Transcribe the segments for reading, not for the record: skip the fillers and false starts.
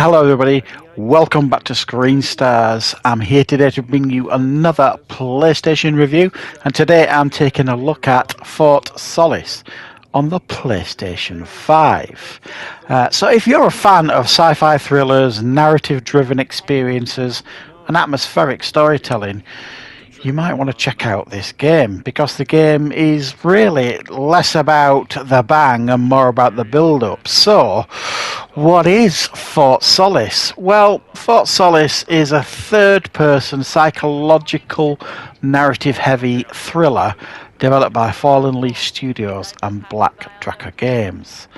Hello, everybody. Welcome back to Screenstars. I'm here today to bring you another PlayStation review, and today I'm taking a look at Fort Solis on the PlayStation 5. So if you're a fan of sci-fi thrillers, narrative-driven experiences, and atmospheric storytelling, you might want to check out this game, because the game is really less about the bang and more about the build-up. So, what is Fort Solis? Well, Fort Solis is a third-person psychological narrative-heavy thriller developed by Fallen Leaf Studios and Black Tracker Games.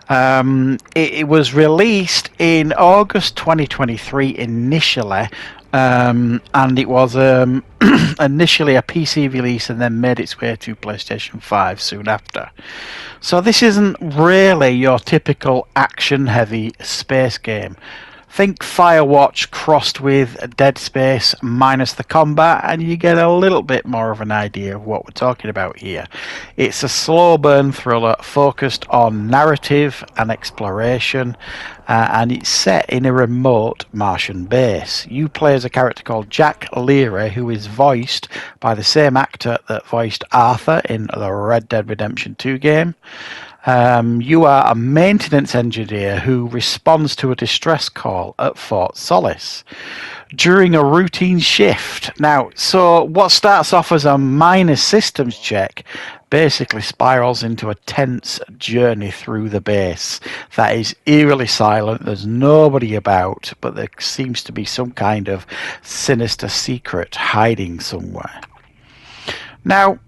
It was released in August 2023 initially, and it was initially a PC release and then made its way to PlayStation 5 soon after. So this isn't really your typical action-heavy space game. Think Firewatch crossed with Dead Space minus the combat, and you get a little bit more of an idea of what we're talking about here. It's a slow burn thriller focused on narrative and exploration, and it's set in a remote Martian base. You play as a character called Jack Leary, who is voiced by the same actor that voiced Arthur in the Red Dead Redemption 2 game. You are a maintenance engineer who responds to a distress call at Fort Solis during a routine shift. Now, so what starts off as a minor systems check basically spirals into a tense journey through the base that is eerily silent. There's nobody about, but there seems to be some kind of sinister secret hiding somewhere. Now,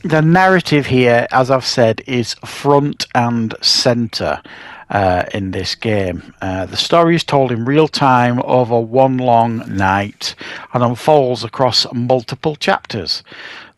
the narrative here, as I've said, is front and center in this game. The story is told in real time over one long night and unfolds across multiple chapters.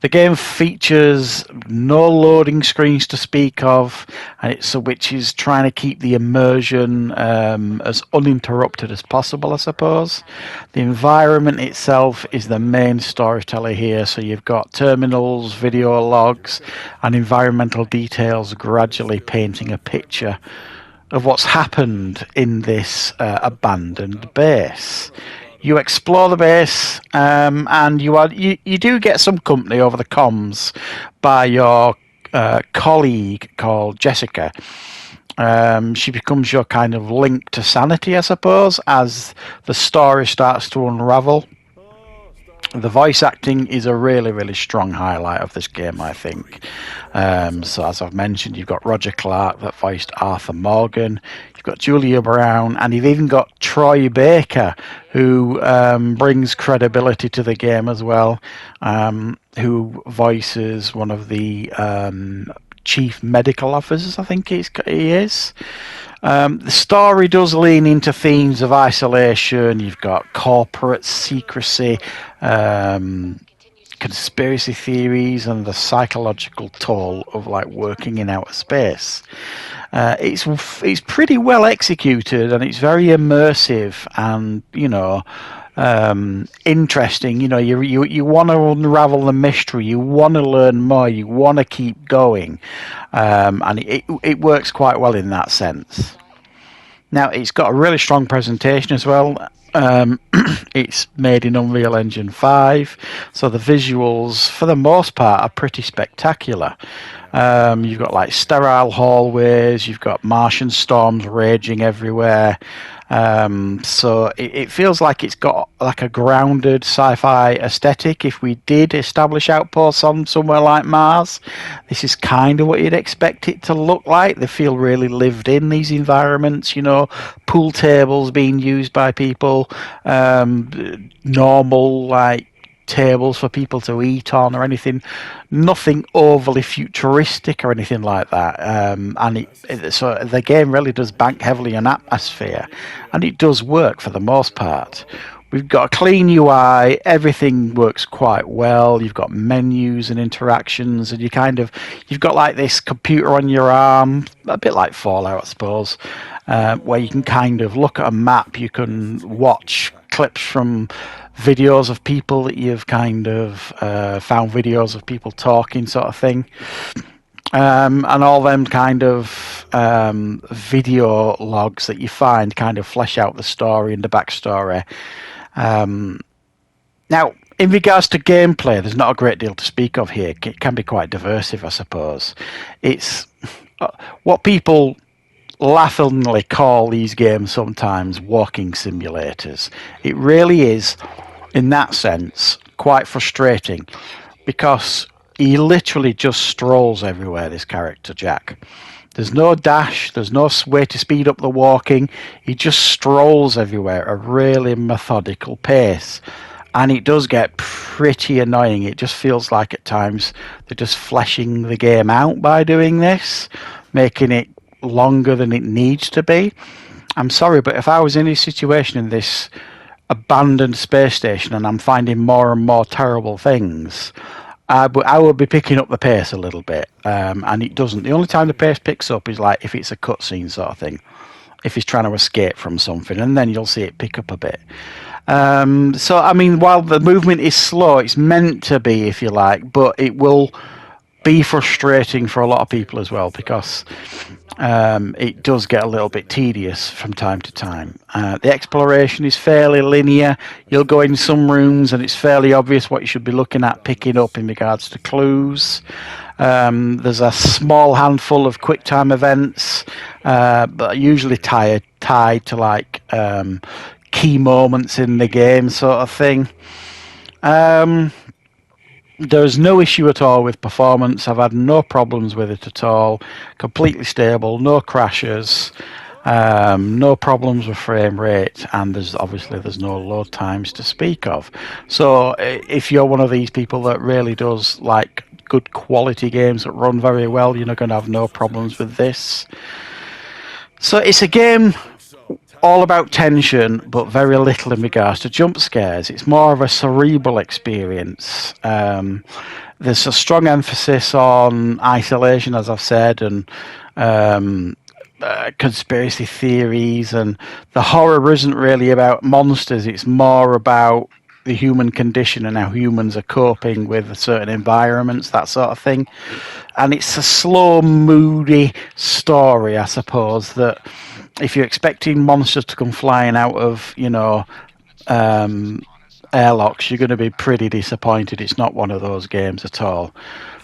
The game features no loading screens to speak of, and which is trying to keep the immersion as uninterrupted as possible, I suppose. The environment itself is the main storyteller here, so you've got terminals, video logs, and environmental details gradually painting a picture of what's happened in this abandoned base. You explore the base, and you do get some company over the comms by your colleague called Jessica. She becomes your kind of link to sanity, I suppose, as the story starts to unravel. The voice acting is a really, really strong highlight of this game, I think. So as I've mentioned, you've got Roger Clark that voiced Arthur Morgan. You've got Julia Brown, and you've even got Troy Baker, who brings credibility to the game as well, who voices one of the chief medical officers, I think he is. The story does lean into themes of isolation. You've got corporate secrecy, conspiracy theories, and the psychological toll of working in outer space. It's pretty well executed, and it's very immersive, and interesting. You want to unravel the mystery, you want to learn more, you want to keep going, and it works quite well in that sense. Now, it's got a really strong presentation as well. It's made in Unreal Engine 5, so the visuals for the most part are pretty spectacular. You've got sterile hallways, you've got Martian storms raging everywhere. So it feels like it's got a grounded sci-fi aesthetic. If we did establish outposts on somewhere like Mars, this is kind of what you'd expect it to look like. They feel really lived in, these environments, pool tables being used by people, normal tables for people to eat on or anything, nothing overly futuristic or anything like that. So the game really does bank heavily on atmosphere, and it does work for the most part. We've got a clean UI, everything works quite well. You've got menus and interactions, and you've got this computer on your arm, a bit like Fallout, I suppose, where you can kind of look at a map, you can watch clips from videos of people that you've kind of found videos of people talking, sort of thing. And all them kind of video logs that you find kind of flesh out the story and the backstory. Now, in regards to gameplay, there's not a great deal to speak of here. It can be quite diversive, I suppose. It's what people laughingly call these games sometimes walking simulators. It really is, in that sense, quite frustrating because he literally just strolls everywhere, this character, Jack. There's no dash, there's no way to speed up the walking. He just strolls everywhere at a really methodical pace. And it does get pretty annoying. It just feels like at times they're just fleshing the game out by doing this, making it longer than it needs to be. I'm sorry, but if I was in a situation in this abandoned space station and I'm finding more and more terrible things, I would be picking up the pace a little bit, and it doesn't. The only time the pace picks up is like if it's a cutscene sort of thing, if he's trying to escape from something, and then you'll see it pick up a bit. So, I mean, while the movement is slow, it's meant to be, if you like, but it will be frustrating for a lot of people as well because it does get a little bit tedious from time to time. The exploration is fairly linear. You'll go in some rooms and it's fairly obvious what you should be looking at, picking up in regards to clues. There's a small handful of quick time events, but usually tied to like key moments in the game sort of thing. There's no issue at all with performance. I've had no problems with it at all. Completely stable, no crashes, no problems with frame rate, and there's no load times to speak of. So if you're one of these people that really does like good quality games that run very well, you're not going to have no problems with this. So it's a game all about tension, but very little in regards to jump scares. It's more of a cerebral experience. There's a strong emphasis on isolation, as I've said, and conspiracy theories, and the horror isn't really about monsters. It's more about the human condition and how humans are coping with certain environments, that sort of thing. And it's a slow, moody story, I suppose, that if you're expecting monsters to come flying out of, airlocks, you're going to be pretty disappointed. It's not one of those games at all.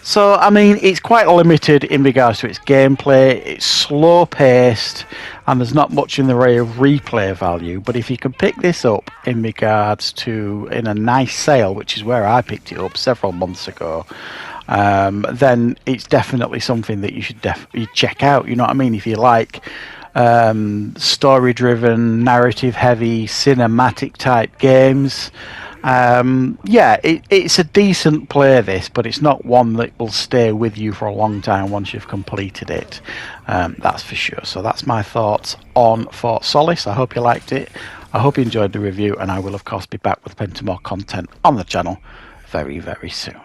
So, I mean, it's quite limited in regards to its gameplay. It's slow paced, and there's not much in the way of replay value. But if you can pick this up in regards to in a nice sale, which is where I picked it up several months ago, then it's definitely something that you should definitely check out. You know what I mean? If you like story-driven, narrative-heavy, cinematic-type games, it's a decent play, this, but it's not one that will stay with you for a long time once you've completed it. That's for sure. So that's my thoughts on Fort Solis. I hope you liked it. I hope you enjoyed the review, and I will, of course, be back with plenty more content on the channel very, very soon.